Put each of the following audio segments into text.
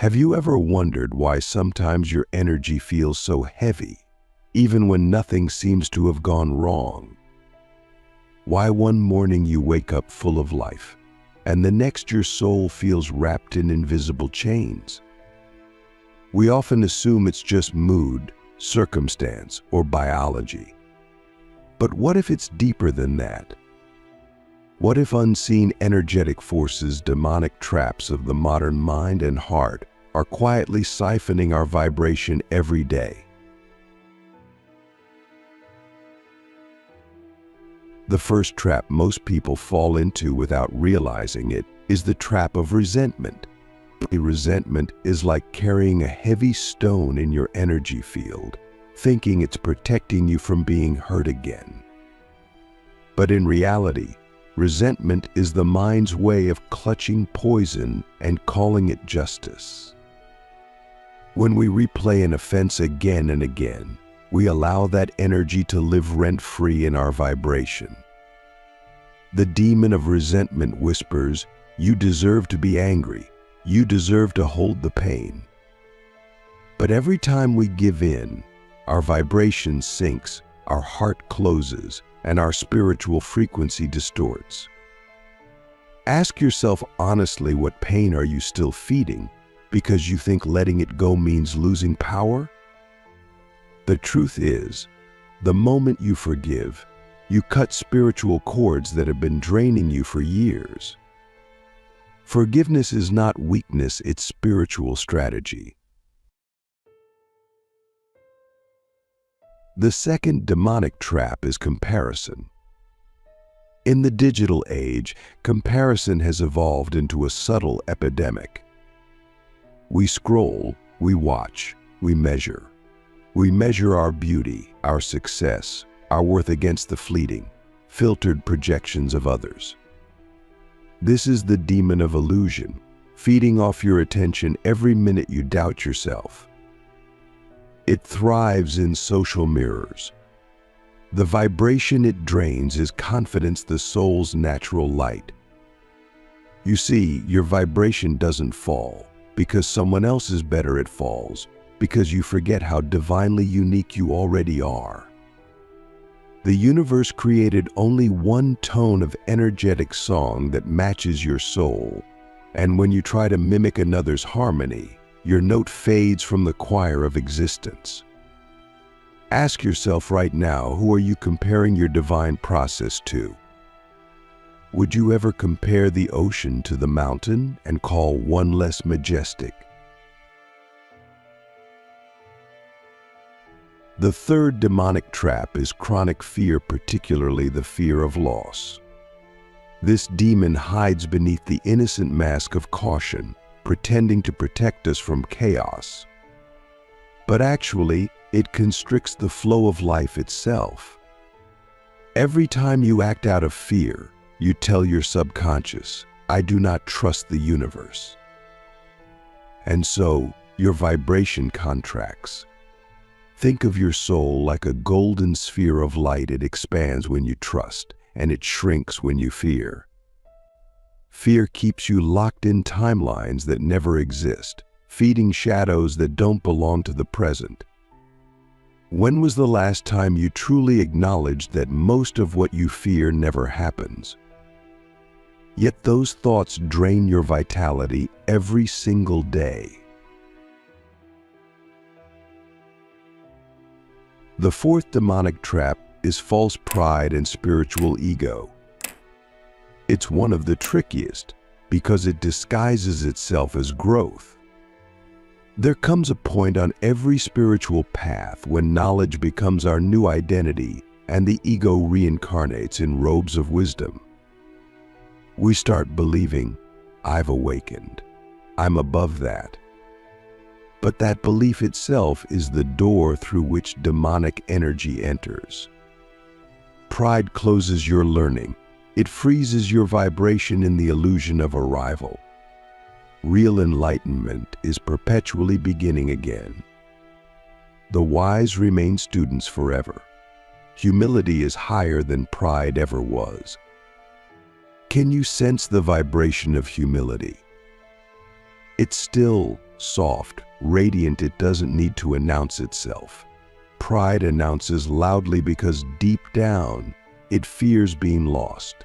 Have you ever wondered why sometimes your energy feels so heavy, even when nothing seems to have gone wrong? Why one morning you wake up full of life, and the next your soul feels wrapped in invisible chains? We often assume it's just mood, circumstance, or biology. But what if it's deeper than that? What if unseen energetic forces, demonic traps of the modern mind and heart, are quietly siphoning our vibration every day? The first trap most people fall into without realizing it is the trap of resentment. Resentment is like carrying a heavy stone in your energy field, thinking it's protecting you from being hurt again. But in reality, resentment is the mind's way of clutching poison and calling it justice. When we replay an offense again and again, we allow that energy to live rent-free in our vibration. The demon of resentment whispers, "You deserve to be angry. You deserve to hold the pain." But every time we give in, our vibration sinks, our heart closes, and our spiritual frequency distorts. Ask yourself honestly, what pain are you still feeding because you think letting it go means losing power? The truth is, the moment you forgive, you cut spiritual cords that have been draining you for years. Forgiveness is not weakness, it's spiritual strategy. The second demonic trap is comparison. In the digital age, comparison has evolved into a subtle epidemic. We scroll, we watch, we measure. We measure our beauty, our success, our worth against the fleeting, filtered projections of others. This is the demon of illusion, feeding off your attention every minute you doubt yourself. It thrives in social mirrors. The vibration it drains is confidence, the soul's natural light. You see, your vibration doesn't fall because someone else is better. It falls because you forget how divinely unique you already are. The universe created only one tone of energetic song that matches your soul, and when you try to mimic another's harmony, your note fades from the choir of existence. Ask yourself right now, who are you comparing your divine process to? Would you ever compare the ocean to the mountain and call one less majestic? The third demonic trap is chronic fear, particularly the fear of loss. This demon hides beneath the innocent mask of caution, pretending to protect us from chaos. But actually, it constricts the flow of life itself. Every time you act out of fear, you tell your subconscious, "I do not trust the universe." And so, your vibration contracts. Think of your soul like a golden sphere of light. It expands when you trust, and it shrinks when you fear. Fear keeps you locked in timelines that never exist, feeding shadows that don't belong to the present. When was the last time you truly acknowledged that most of what you fear never happens? Yet those thoughts drain your vitality every single day. The fourth demonic trap is false pride and spiritual ego. It's one of the trickiest because it disguises itself as growth. There comes a point on every spiritual path when knowledge becomes our new identity and the ego reincarnates in robes of wisdom. We start believing, "I've awakened. I'm above that." But that belief itself is the door through which demonic energy enters. Pride closes your learning. It freezes your vibration in the illusion of arrival. Real enlightenment is perpetually beginning again. The wise remain students forever. Humility is higher than pride ever was. Can you sense the vibration of humility? It's still, soft, radiant. It doesn't need to announce itself. Pride announces loudly because deep down, it fears being lost.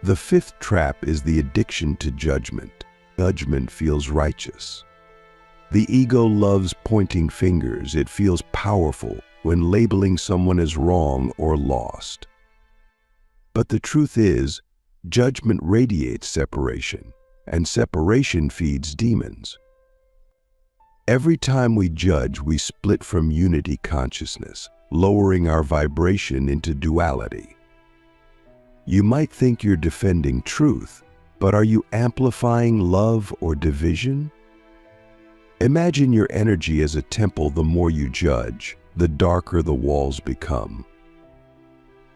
The fifth trap is the addiction to judgment. Judgment feels righteous. The ego loves pointing fingers. It feels powerful when labeling someone as wrong or lost. But the truth is, judgment radiates separation, and separation feeds demons. Every time we judge, we split from unity consciousness, lowering our vibration into duality. You might think you're defending truth, but are you amplifying love or division? Imagine your energy as a temple. The more you judge, the darker the walls become.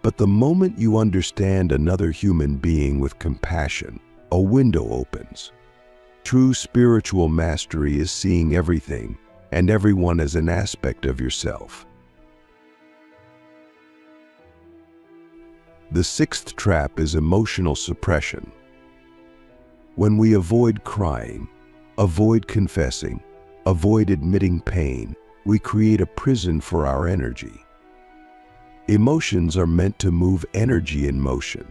But the moment you understand another human being with compassion, a window opens. True spiritual mastery is seeing everything and everyone as an aspect of yourself. The sixth trap is emotional suppression. When we avoid crying, avoid confessing, avoid admitting pain, we create a prison for our energy. Emotions are meant to move energy in motion,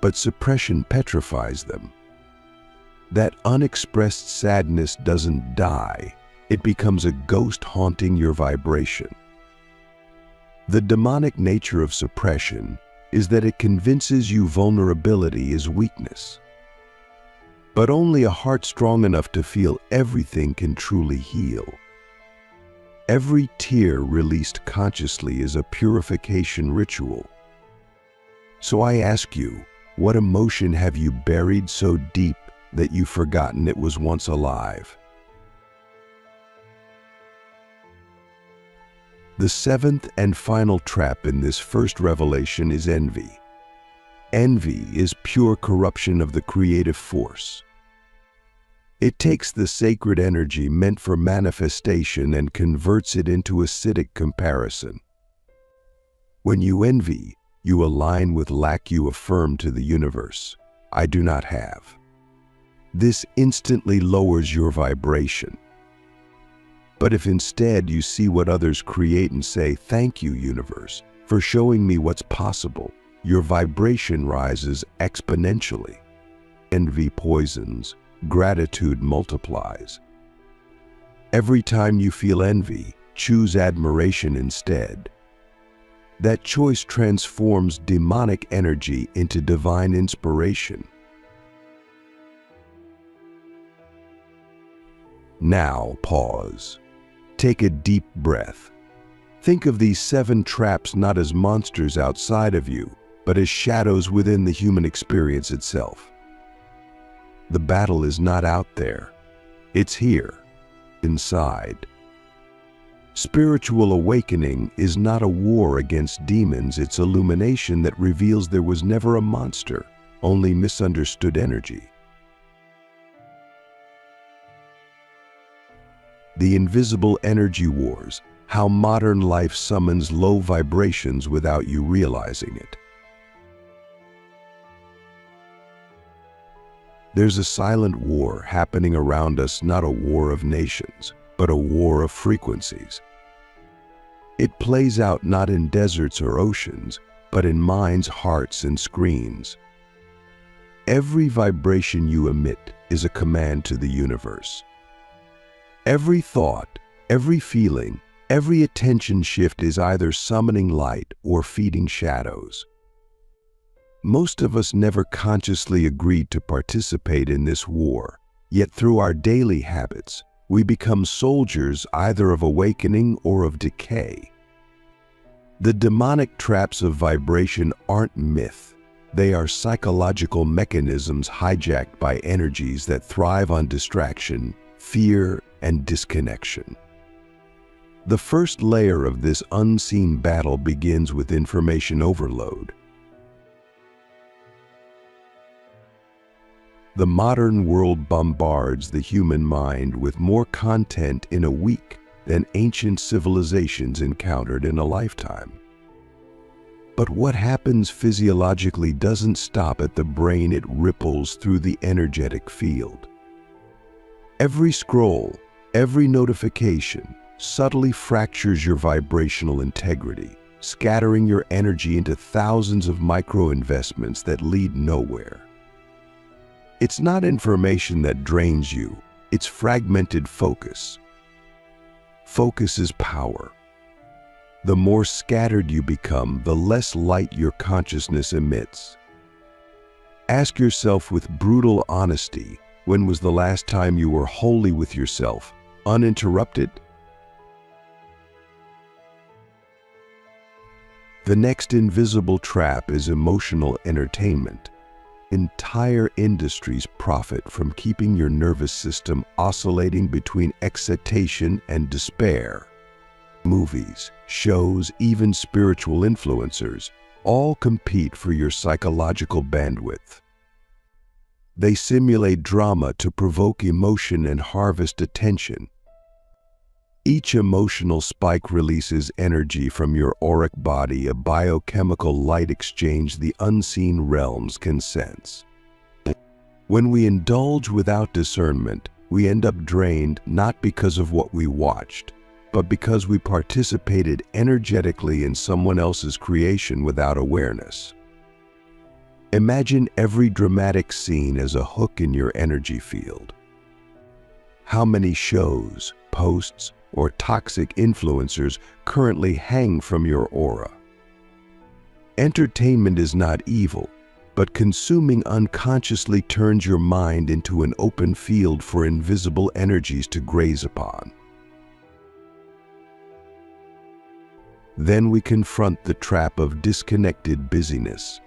but suppression petrifies them. That unexpressed sadness doesn't die, it becomes a ghost haunting your vibration. The demonic nature of suppression is that it convinces you vulnerability is weakness. But only a heart strong enough to feel everything can truly heal. Every tear released consciously is a purification ritual. So I ask you, what emotion have you buried so deep that you've forgotten it was once alive? The seventh and final trap in this first revelation is envy. Envy is pure corruption of the creative force. It takes the sacred energy meant for manifestation and converts it into acidic comparison. When you envy, you align with lack. You affirm to the universe, I do not have. This instantly lowers your vibration. But if instead you see what others create and say, thank you, universe, for showing me what's possible, your vibration rises exponentially. Envy poisons, gratitude multiplies. Every time you feel envy, choose admiration instead. That choice transforms demonic energy into divine inspiration. Now pause. Take a deep breath. Think of these 7 traps not as monsters outside of you, but as shadows within the human experience itself. The battle is not out there. It's here, inside. Spiritual awakening is not a war against demons. It's illumination that reveals there was never a monster, only misunderstood energy. The invisible energy wars, how modern life summons low vibrations without you realizing it. There's a silent war happening around us, not a war of nations, but a war of frequencies. It plays out not in deserts or oceans, but in minds, hearts, and screens. Every vibration you emit is a command to the universe. Every thought, every feeling, every attention shift is either summoning light or feeding shadows. Most of us never consciously agreed to participate in this war, yet through our daily habits, we become soldiers either of awakening or of decay. The demonic traps of vibration aren't myth. They are psychological mechanisms hijacked by energies that thrive on distraction, fear, and disconnection. The first layer of this unseen battle begins with information overload. The modern world bombards the human mind with more content in a week than ancient civilizations encountered in a lifetime. But what happens physiologically doesn't stop at the brain, it ripples through the energetic field. Every scroll, every notification, subtly fractures your vibrational integrity, scattering your energy into thousands of micro-investments that lead nowhere. It's not information that drains you, it's fragmented focus. Focus is power. The more scattered you become, the less light your consciousness emits. Ask yourself with brutal honesty, when was the last time you were wholly with yourself, uninterrupted? The next invisible trap is emotional entertainment. Entire industries profit from keeping your nervous system oscillating between excitation and despair. Movies, shows, even spiritual influencers all compete for your psychological bandwidth. They simulate drama to provoke emotion and harvest attention. Each emotional spike releases energy from your auric body, a biochemical light exchange the unseen realms can sense. When we indulge without discernment, we end up drained not because of what we watched, but because we participated energetically in someone else's creation without awareness. Imagine every dramatic scene as a hook in your energy field. How many shows, posts, or toxic influencers currently hang from your aura? Entertainment is not evil, but consuming unconsciously turns your mind into an open field for invisible energies to graze upon. Then we confront the trap of disconnected busyness.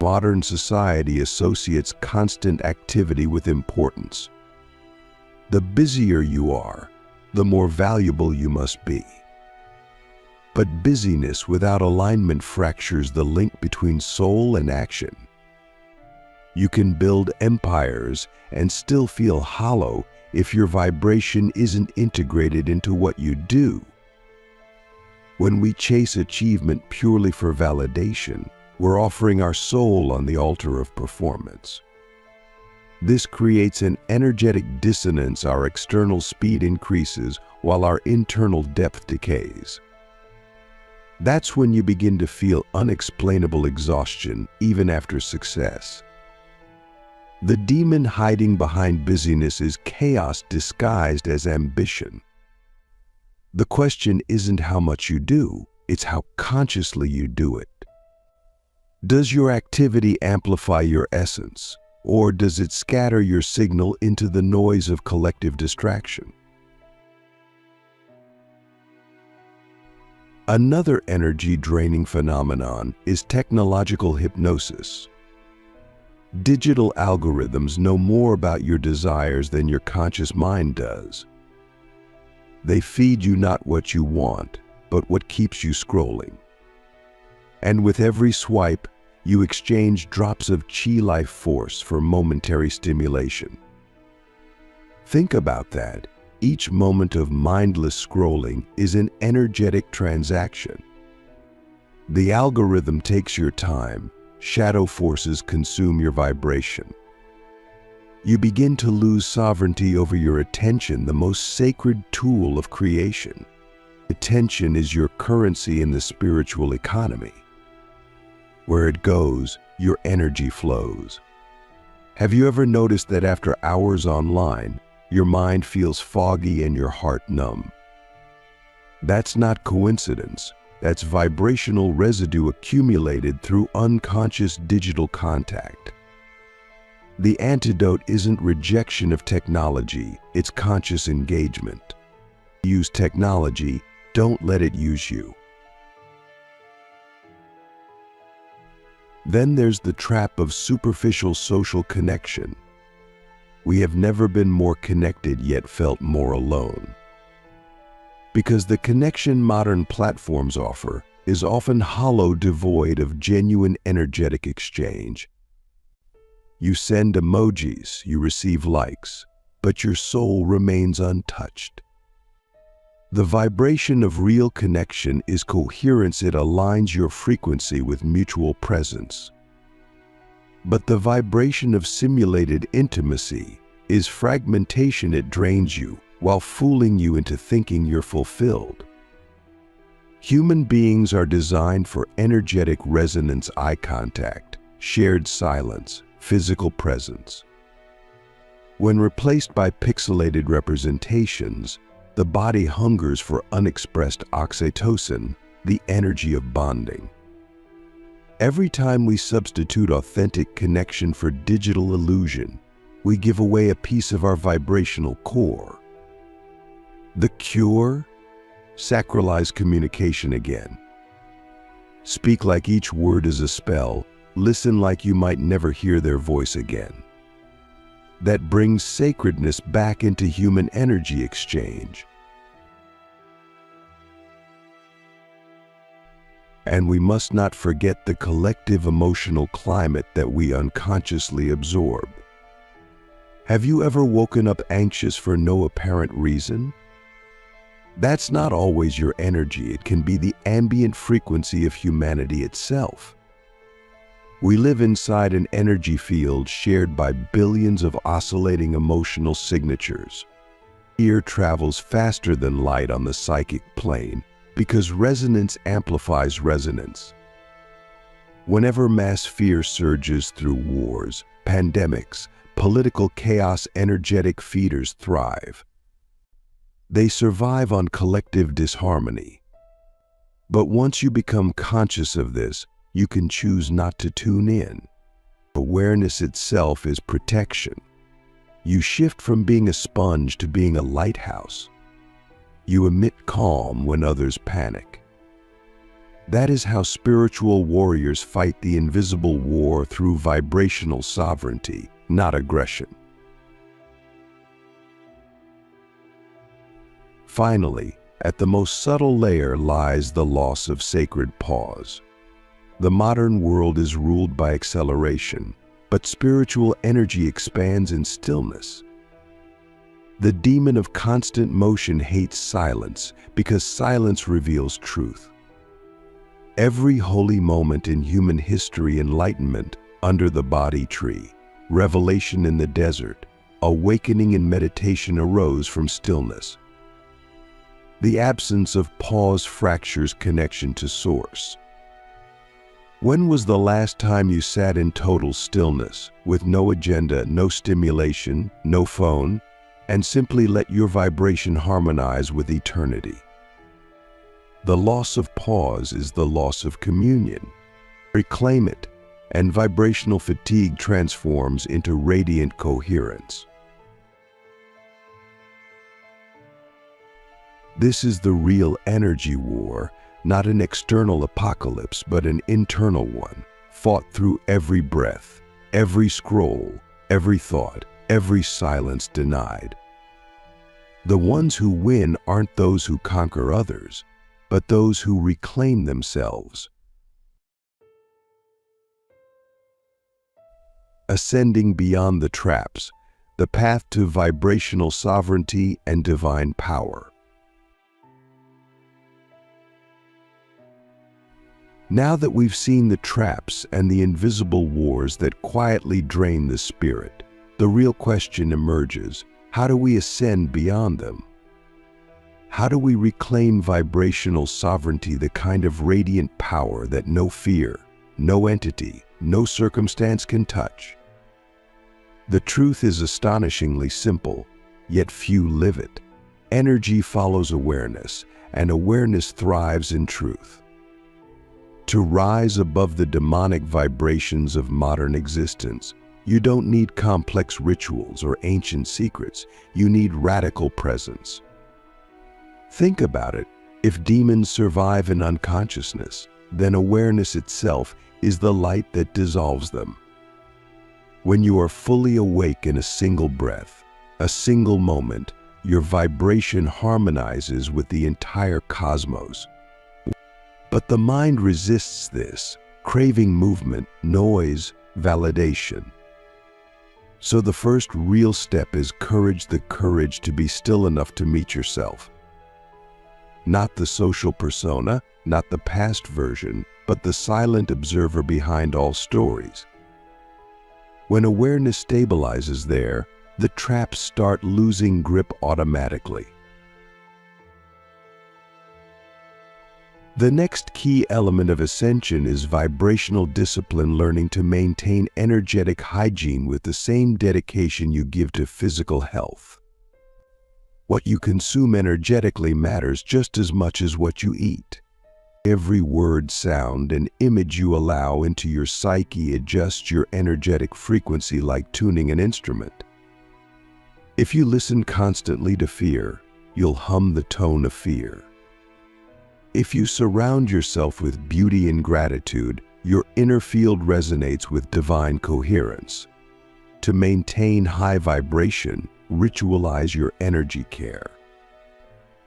Modern society associates constant activity with importance. The busier you are, the more valuable you must be. But busyness without alignment fractures the link between soul and action. You can build empires and still feel hollow if your vibration isn't integrated into what you do. When we chase achievement purely for validation, we're offering our soul on the altar of performance. This creates an energetic dissonance. Our external speed increases while our internal depth decays. That's when you begin to feel unexplainable exhaustion even after success. The demon hiding behind busyness is chaos disguised as ambition. The question isn't how much you do, it's how consciously you do it. Does your activity amplify your essence, or does it scatter your signal into the noise of collective distraction? Another energy-draining phenomenon is technological hypnosis. Digital algorithms know more about your desires than your conscious mind does. They feed you not what you want, but what keeps you scrolling. And with every swipe, you exchange drops of chi life force for momentary stimulation. Think about that. Each moment of mindless scrolling is an energetic transaction. The algorithm takes your time, shadow forces consume your vibration. You begin to lose sovereignty over your attention, the most sacred tool of creation. Attention is your currency in the spiritual economy. Where it goes, your energy flows. Have you ever noticed that after hours online, your mind feels foggy and your heart numb? That's not coincidence. That's vibrational residue accumulated through unconscious digital contact. The antidote isn't rejection of technology, it's conscious engagement. Use technology, don't let it use you. Then there's the trap of superficial social connection. We have never been more connected yet felt more alone. Because the connection modern platforms offer is often hollow, devoid of genuine energetic exchange. You send emojis, you receive likes, but your soul remains untouched. The vibration of real connection is coherence. It aligns your frequency with mutual presence. But the vibration of simulated intimacy is fragmentation. It drains you while fooling you into thinking you're fulfilled. Human beings are designed for energetic resonance, eye contact, shared silence, physical presence. When replaced by pixelated representations, the body hungers for unexpressed oxytocin, the energy of bonding. Every time we substitute authentic connection for digital illusion, we give away a piece of our vibrational core. The cure? Sacralize communication again. Speak like each word is a spell. Listen like you might never hear their voice again. That brings sacredness back into human energy exchange. And we must not forget the collective emotional climate that we unconsciously absorb. Have you ever woken up anxious for no apparent reason? That's not always your energy. It can be the ambient frequency of humanity itself. We live inside an energy field shared by billions of oscillating emotional signatures. Fear travels faster than light on the psychic plane because resonance amplifies resonance. Whenever mass fear surges through wars, pandemics, political chaos, energetic feeders thrive. They survive on collective disharmony. But once you become conscious of this, you can choose not to tune in. Awareness itself is protection. You shift from being a sponge to being a lighthouse. You emit calm when others panic. That is how spiritual warriors fight the invisible war, through vibrational sovereignty, not aggression. Finally, at the most subtle layer lies the loss of sacred pause. The modern world is ruled by acceleration, but spiritual energy expands in stillness. The demon of constant motion hates silence because silence reveals truth. Every holy moment in human history, enlightenment under the body tree, revelation in the desert, awakening in meditation, arose from stillness. The absence of pause fractures connection to source. When was the last time you sat in total stillness, with no agenda, no stimulation, no phone, and simply let your vibration harmonize with eternity? The loss of pause is the loss of communion. Reclaim it, and vibrational fatigue transforms into radiant coherence. This is the real energy war, not an external apocalypse, but an internal one, fought through every breath, every scroll, every thought, every silence denied. The ones who win aren't those who conquer others, but those who reclaim themselves. Ascending beyond the traps, the path to vibrational sovereignty and divine power. Now that we've seen the traps and the invisible wars that quietly drain the spirit, the real question emerges: how do we ascend beyond them? How do we reclaim vibrational sovereignty, the kind of radiant power that no fear, no entity, no circumstance can touch? The truth is astonishingly simple, yet few live it. Energy follows awareness, and awareness thrives in truth. To rise above the demonic vibrations of modern existence, you don't need complex rituals or ancient secrets. You need radical presence. Think about it. If demons survive in unconsciousness, then awareness itself is the light that dissolves them. When you are fully awake in a single breath, a single moment, your vibration harmonizes with the entire cosmos. But the mind resists this, craving movement, noise, validation. So the first real step is courage, the courage to be still enough to meet yourself. Not the social persona, not the past version, but the silent observer behind all stories. When awareness stabilizes there, the traps start losing grip automatically. The next key element of ascension is vibrational discipline, learning to maintain energetic hygiene with the same dedication you give to physical health. What you consume energetically matters just as much as what you eat. Every word, sound, and image you allow into your psyche adjusts your energetic frequency like tuning an instrument. If you listen constantly to fear, you'll hum the tone of fear. If you surround yourself with beauty and gratitude, your inner field resonates with divine coherence. To maintain high vibration, ritualize your energy care.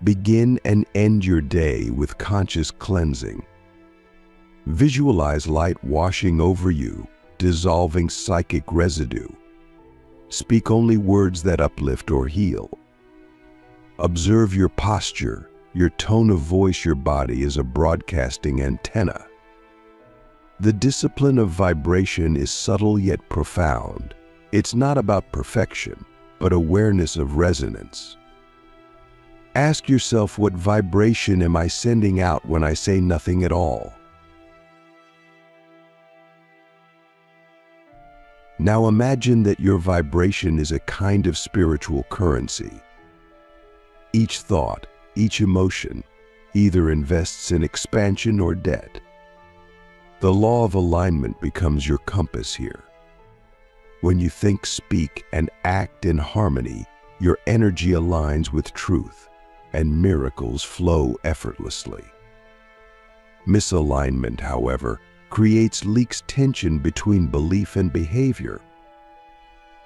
Begin and end your day with conscious cleansing. Visualize light washing over you, dissolving psychic residue. Speak only words that uplift or heal. Observe your posture. Your tone of voice, your body is a broadcasting antenna. The discipline of vibration is subtle yet profound. It's not about perfection, but awareness of resonance. Ask yourself, what vibration am I sending out when I say nothing at all? Now imagine that your vibration is a kind of spiritual currency. Each thought, each emotion, either invests in expansion or debt. The law of alignment becomes your compass here. When you think, speak, and act in harmony, your energy aligns with truth, and miracles flow effortlessly. Misalignment, however, leaks tension between belief and behavior.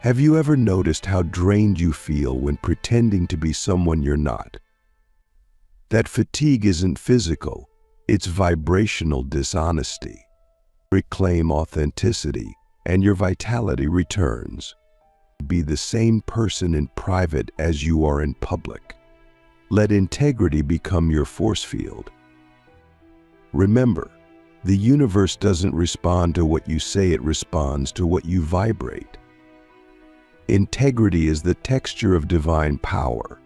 Have you ever noticed how drained you feel when pretending to be someone you're not? That fatigue isn't physical, it's vibrational dishonesty. Reclaim authenticity, and your vitality returns. Be the same person in private as you are in public. Let integrity become your force field. Remember, the universe doesn't respond to what you say, it responds to what you vibrate. Integrity is the texture of divine power.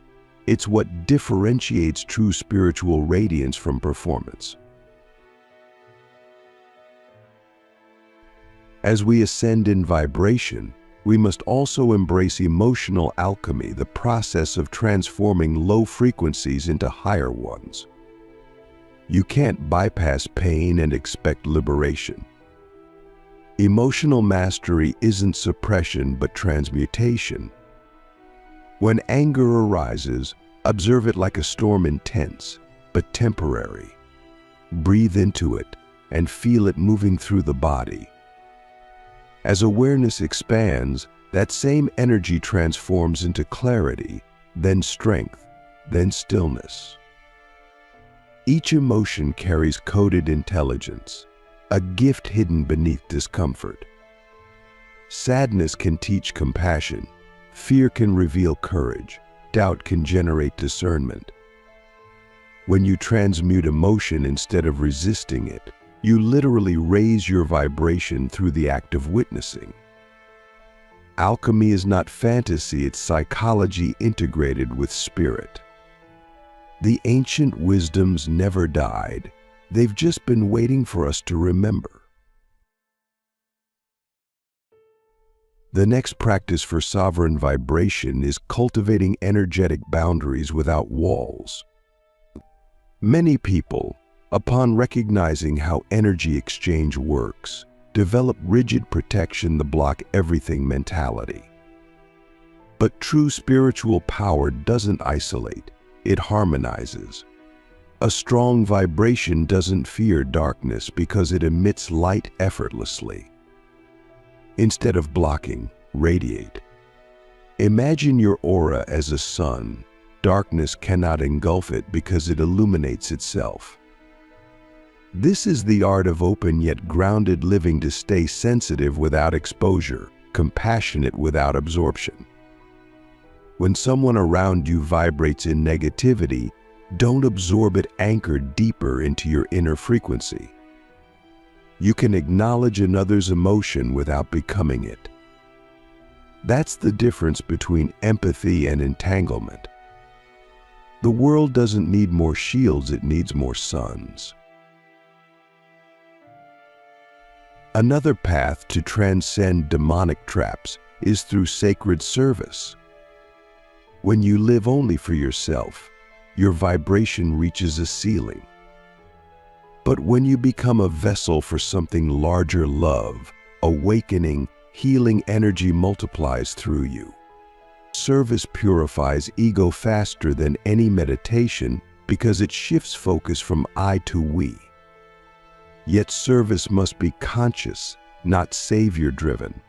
It's what differentiates true spiritual radiance from performance. As we ascend in vibration, we must also embrace emotional alchemy, the process of transforming low frequencies into higher ones. You can't bypass pain and expect liberation. Emotional mastery isn't suppression but transmutation. When anger arises, observe it like a storm, intense but temporary. Breathe into it and feel it moving through the body. As awareness expands, that same energy transforms into clarity, then strength, then stillness. Each emotion carries coded intelligence, a gift hidden beneath discomfort. Sadness can teach compassion. Fear can reveal courage. Doubt can generate discernment. When you transmute emotion instead of resisting it, you literally raise your vibration through the act of witnessing. Alchemy is not fantasy, it's psychology integrated with spirit. The ancient wisdoms never died. They've just been waiting for us to remember. The next practice for sovereign vibration is cultivating energetic boundaries without walls. Many people, upon recognizing how energy exchange works, develop rigid protection, the block everything mentality. But true spiritual power doesn't isolate, it harmonizes. A strong vibration doesn't fear darkness because it emits light effortlessly. Instead of blocking, radiate. Imagine your aura as a sun. Darkness cannot engulf it because it illuminates itself. This is the art of open yet grounded living, to stay sensitive without exposure, compassionate without absorption. When someone around you vibrates in negativity, Don't absorb it anchored deeper into your inner frequency. You can acknowledge another's emotion without becoming it. That's the difference between empathy and entanglement. The world doesn't need more shields, it needs more suns. Another path to transcend demonic traps is through sacred service. When you live only for yourself, your vibration reaches a ceiling. But when you become a vessel for something larger, love, awakening, healing energy multiplies through you. Service purifies ego faster than any meditation because it shifts focus from I to we. Yet service must be conscious, not savior-driven.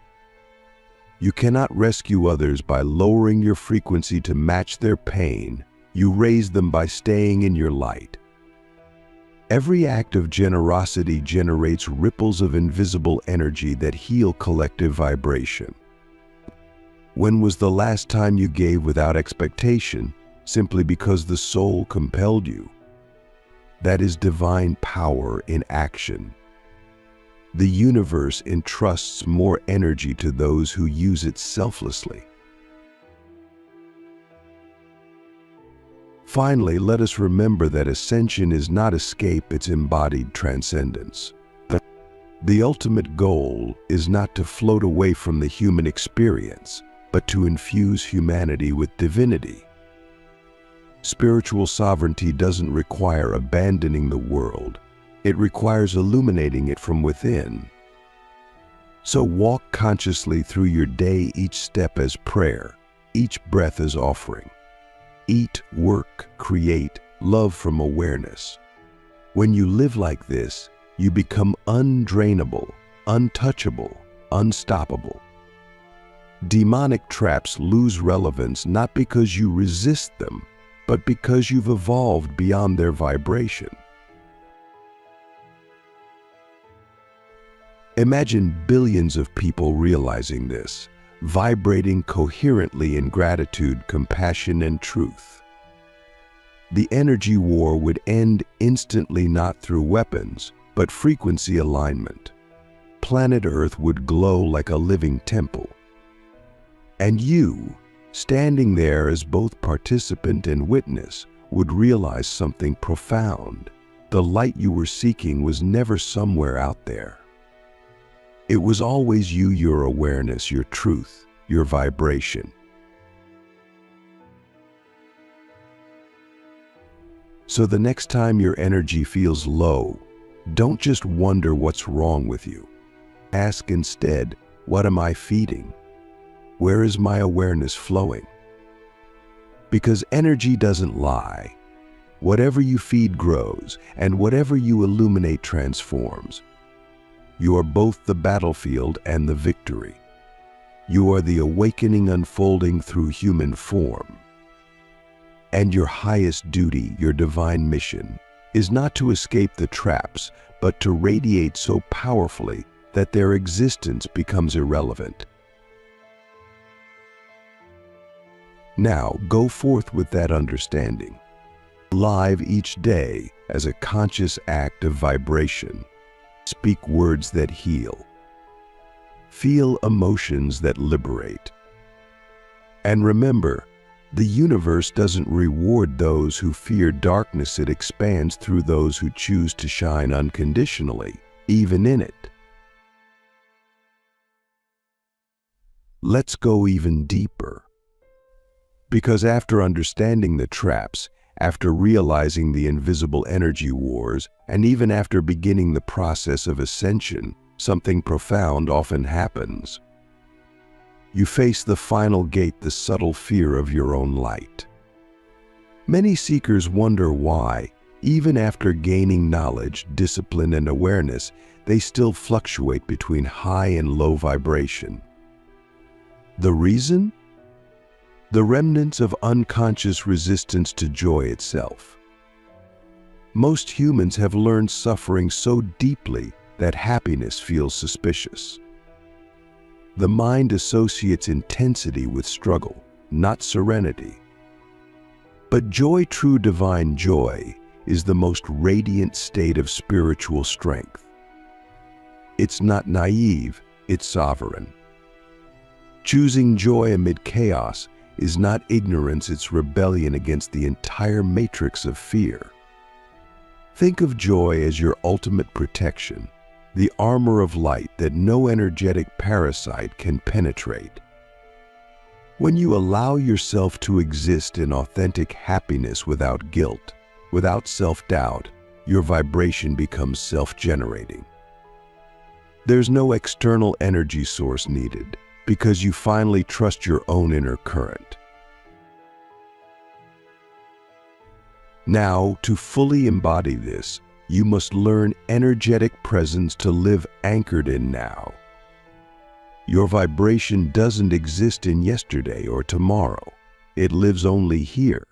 You cannot rescue others by lowering your frequency to match their pain. You raise them by staying in your light. Every act of generosity generates ripples of invisible energy that heal collective vibration. When was the last time you gave without expectation, simply because the soul compelled you? That is divine power in action. The universe entrusts more energy to those who use it selflessly. Finally, let us remember that ascension is not escape, it's embodied transcendence. The ultimate goal is not to float away from the human experience, but to infuse humanity with divinity. Spiritual sovereignty doesn't require abandoning the world. It requires illuminating it from within. So walk consciously through your day, each step as prayer, each breath as offering. Eat, work, create, love from awareness. When you live like this, you become undrainable, untouchable, unstoppable. Demonic traps lose relevance not because you resist them, but because you've evolved beyond their vibration. Imagine billions of people realizing this, vibrating coherently in gratitude, compassion, and truth. The energy war would end instantly, not through weapons, but frequency alignment. Planet Earth would glow like a living temple. And you, standing there as both participant and witness, would realize something profound. The light you were seeking was never somewhere out there. It was always you, your awareness, your truth, your vibration. So the next time your energy feels low, don't just wonder what's wrong with you. Ask instead, what am I feeding? Where is my awareness flowing? Because energy doesn't lie. Whatever you feed grows, and whatever you illuminate transforms. You are both the battlefield and the victory. You are the awakening unfolding through human form. And your highest duty, your divine mission, is not to escape the traps, but to radiate so powerfully that their existence becomes irrelevant. Now, go forth with that understanding. Live each day as a conscious act of vibration. Speak words that heal. Feel emotions that liberate. And remember, the universe doesn't reward those who fear darkness, it expands through those who choose to shine unconditionally, even in it. Let's go even deeper. Because after understanding the traps, after realizing the invisible energy wars, and even after beginning the process of ascension, something profound often happens. You face the final gate, the subtle fear of your own light. Many seekers wonder why, even after gaining knowledge, discipline, and awareness, they still fluctuate between high and low vibration. The reason? The remnants of unconscious resistance to joy itself. Most humans have learned suffering so deeply that happiness feels suspicious. The mind associates intensity with struggle, not serenity. But joy, true divine joy, is the most radiant state of spiritual strength. It's not naive, it's sovereign. Choosing joy amid chaos is not ignorance, it's rebellion against the entire matrix of fear. Think of joy as your ultimate protection, the armor of light that no energetic parasite can penetrate. When you allow yourself to exist in authentic happiness without guilt, without self-doubt, your vibration becomes self-generating. There's no external energy source needed because you finally trust your own inner current. Now, to fully embody this, you must learn energetic presence to live anchored in now. Your vibration doesn't exist in yesterday or tomorrow. It lives only here.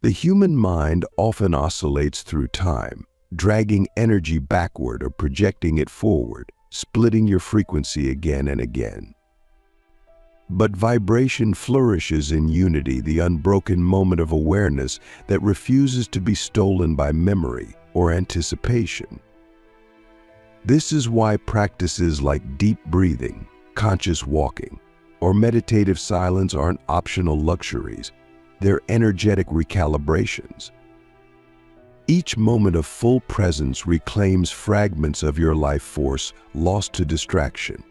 The human mind often oscillates through time, dragging energy backward or projecting it forward, splitting your frequency again and again. But vibration flourishes in unity, the unbroken moment of awareness that refuses to be stolen by memory or anticipation. This is why practices like deep breathing, conscious walking, or meditative silence aren't optional luxuries. They're energetic recalibrations. Each moment of full presence reclaims fragments of your life force lost to distraction.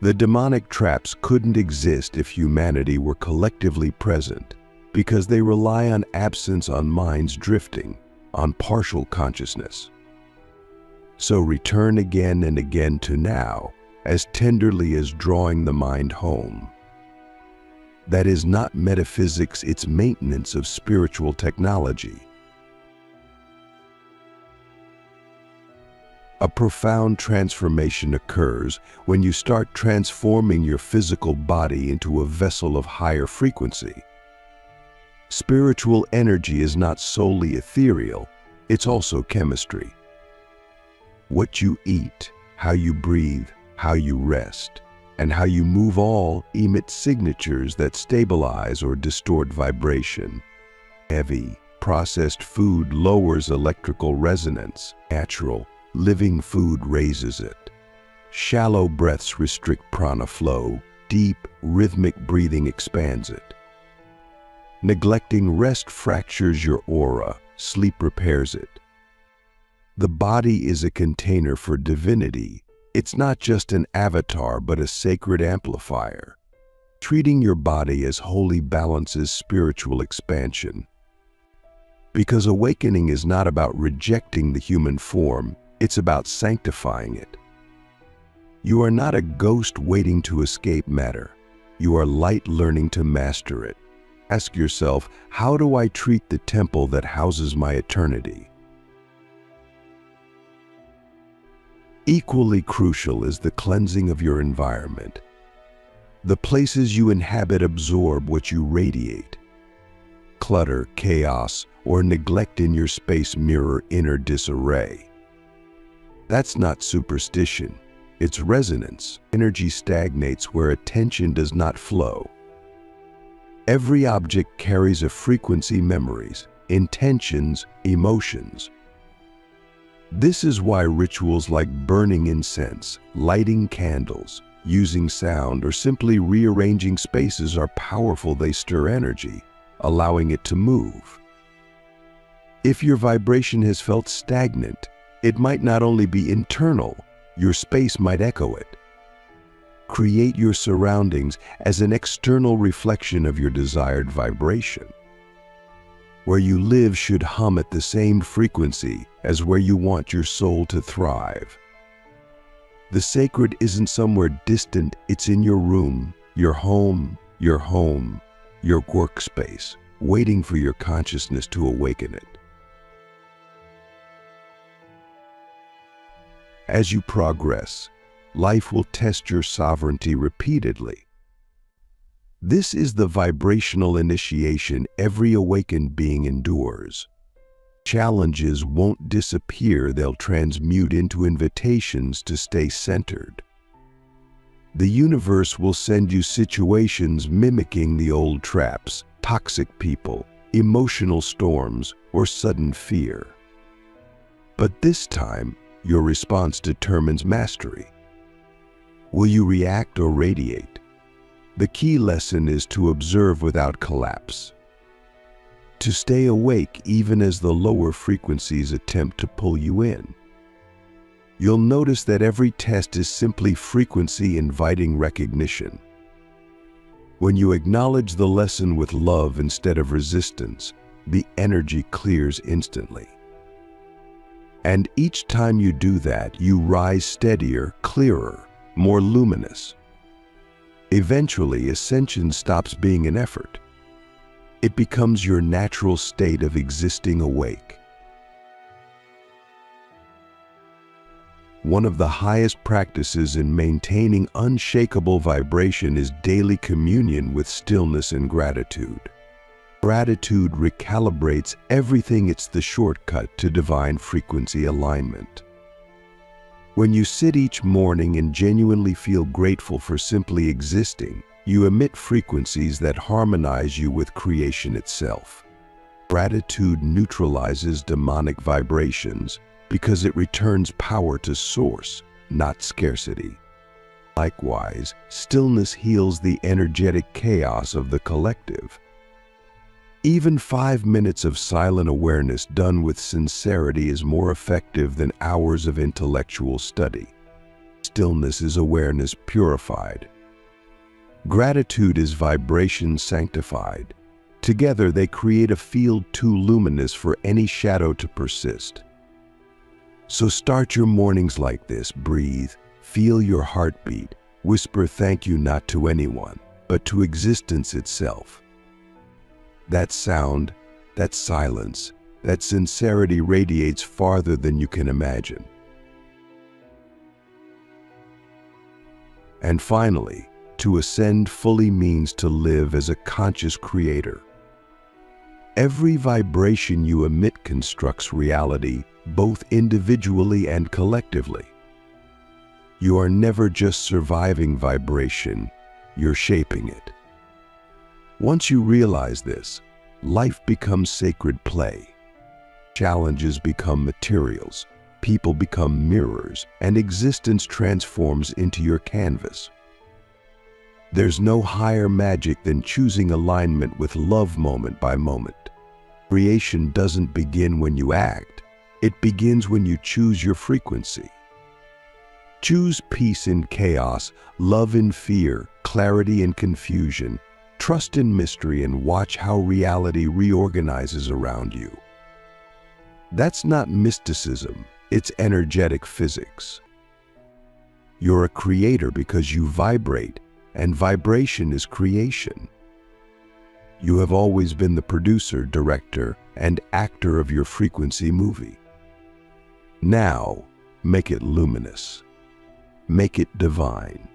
The demonic traps couldn't exist if humanity were collectively present, because they rely on absence, on minds drifting, on partial consciousness. So return again and again to now, as tenderly as drawing the mind home. That is not metaphysics, it's maintenance of spiritual technology. A profound transformation occurs when you start transforming your physical body into a vessel of higher frequency. Spiritual energy is not solely ethereal, it's also chemistry. What you eat, how you breathe, how you rest, and how you move all emit signatures that stabilize or distort vibration. Heavy, processed food lowers electrical resonance. Natural, living food raises it. Shallow breaths restrict prana flow. Deep, rhythmic breathing expands it. Neglecting rest fractures your aura. Sleep repairs it. The body is a container for divinity. It's not just an avatar, but a sacred amplifier. Treating your body as holy balances spiritual expansion. Because awakening is not about rejecting the human form, it's about sanctifying it. You are not a ghost waiting to escape matter. You are light learning to master it. Ask yourself, how do I treat the temple that houses my eternity? Equally crucial is the cleansing of your environment. The places you inhabit absorb what you radiate. Clutter, chaos, or neglect in your space mirror inner disarray. That's not superstition, it's resonance. Energy stagnates where attention does not flow. Every object carries a frequency, memories, intentions, emotions. This is why rituals like burning incense, lighting candles, using sound, or simply rearranging spaces are powerful. They stir energy, allowing it to move. If your vibration has felt stagnant, it might not only be internal, your space might echo it. Create your surroundings as an external reflection of your desired vibration. Where you live should hum at the same frequency as where you want your soul to thrive. The sacred isn't somewhere distant, it's in your room, your home, your workspace, waiting for your consciousness to awaken it. As you progress, life will test your sovereignty repeatedly. This is the vibrational initiation every awakened being endures. Challenges won't disappear, they'll transmute into invitations to stay centered. The universe will send you situations mimicking the old traps, toxic people, emotional storms, or sudden fear. But this time, your response determines mastery. Will you react or radiate? The key lesson is to observe without collapse. To stay awake even as the lower frequencies attempt to pull you in. You'll notice that every test is simply frequency inviting recognition. When you acknowledge the lesson with love instead of resistance, the energy clears instantly. And each time you do that, you rise steadier, clearer, more luminous. Eventually, ascension stops being an effort. It becomes your natural state of existing awake. One of the highest practices in maintaining unshakable vibration is daily communion with stillness and gratitude. Gratitude recalibrates everything. It's the shortcut to divine frequency alignment. When you sit each morning and genuinely feel grateful for simply existing, you emit frequencies that harmonize you with creation itself. Gratitude neutralizes demonic vibrations because it returns power to source, not scarcity. Likewise, stillness heals the energetic chaos of the collective. Even 5 minutes of silent awareness done with sincerity is more effective than hours of intellectual study. Stillness is awareness purified. Gratitude is vibration sanctified. Together they create a field too luminous for any shadow to persist. So start your mornings like this. Breathe, feel your heartbeat, whisper thank you not to anyone, but to existence itself. That sound, that silence, that sincerity radiates farther than you can imagine. And finally, to ascend fully means to live as a conscious creator. Every vibration you emit constructs reality, both individually and collectively. You are never just surviving vibration, you're shaping it. Once you realize this, life becomes sacred play. Challenges become materials, people become mirrors, and existence transforms into your canvas. There's no higher magic than choosing alignment with love moment by moment. Creation doesn't begin when you act, it begins when you choose your frequency. Choose peace in chaos, love in fear, clarity in confusion, trust in mystery, and watch how reality reorganizes around you. That's not mysticism, it's energetic physics. You're a creator because you vibrate, and vibration is creation. You have always been the producer, director, and actor of your frequency movie. Now, make it luminous. Make it divine.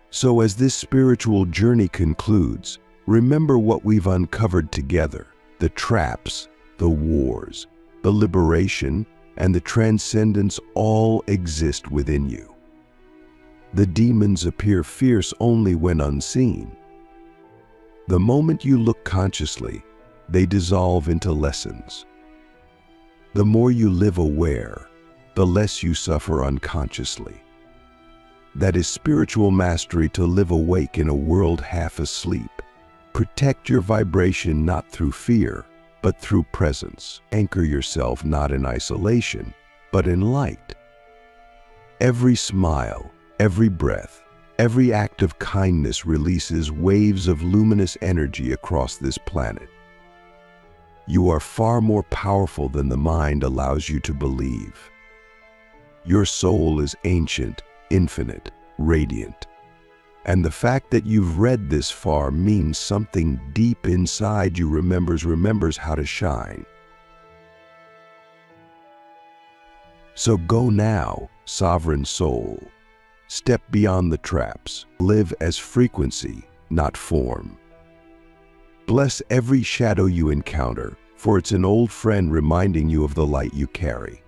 So as this spiritual journey concludes, remember what we've uncovered together: the traps, the wars, the liberation, and the transcendence all exist within you. The demons appear fierce only when unseen. The moment you look consciously, they dissolve into lessons. The more you live aware, the less you suffer unconsciously. That is spiritual mastery, to live awake in a world half asleep. Protect your vibration not through fear, but through presence. Anchor yourself not in isolation, but in light. Every smile, every breath, every act of kindness releases waves of luminous energy across this planet. You are far more powerful than the mind allows you to believe. Your soul is ancient, infinite, radiant. And the fact that you've read this far means something deep inside you remembers how to shine. So go now, sovereign soul. Step beyond the traps. Live as frequency, not form. Bless every shadow you encounter, for it's an old friend reminding you of the light you carry.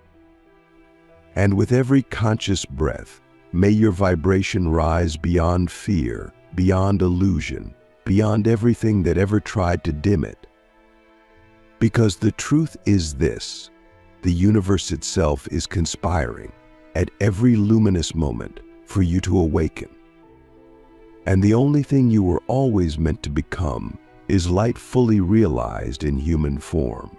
And with every conscious breath, may your vibration rise beyond fear, beyond illusion, beyond everything that ever tried to dim it. Because the truth is this: the universe itself is conspiring at every luminous moment for you to awaken. And the only thing you were always meant to become is light fully realized in human form.